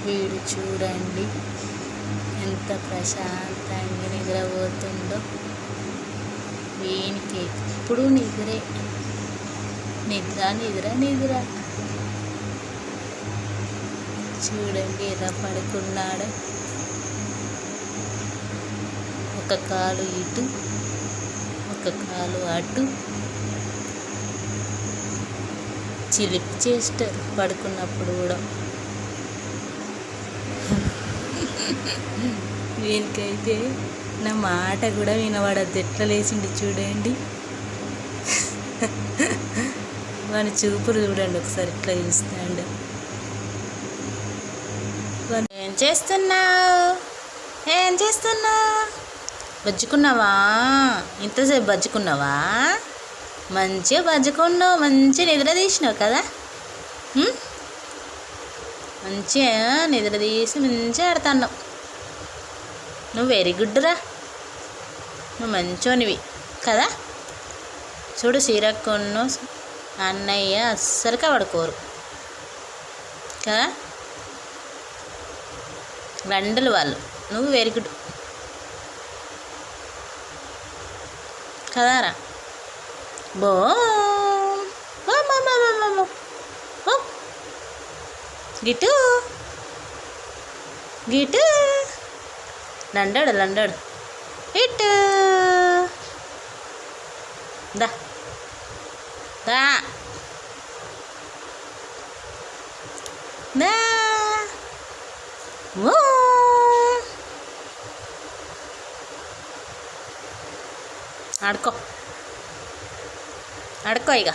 వీడు చూడండి ఎంత ప్రశాంతంగా నిద్రపోతుండో. వీనికి ఎప్పుడు నిద్రే, నిద్ర నిద్ర నిద్ర. చూడండి ఎలా పడుకున్నాడు. ఒక కాలు ఇటు, ఒక కాలు అటు. చిలిపి చేస్తారు పడుకున్నప్పుడు కూడా. వీనికైతే నా మాట కూడా వినబడద్దు. ఎట్లా లేచిండి చూడండి. వాని చూపులు చూడండి ఒకసారి, ఇట్లా చూస్తాడు. ఏం చేస్తున్నావు, ఏం చేస్తున్నావు? బజ్జుకున్నావా? ఇంతసేపు బజ్జుకున్నావా? మంచిగా బజ్జుకున్నావు, మంచిగా నిద్ర తీసినావు కదా. మంచిగా నిద్ర తీసి మంచిగా ఆడుతున్నావు. నువ్వు వెరీ గుడ్ రా, నువ్వు మంచోనివి కదా. చూడు సీరక్కును అన్నయ్య అస్సలుగా పడుకోరు కదా, లండలు వాళ్ళు. నువ్వు వెరీ గుడ్ కదారా. బో గిటు గిటు లండాడు లండాడు ఇటు దా దా దా. ఓ ఆడుకో ఆడుకో ఇక.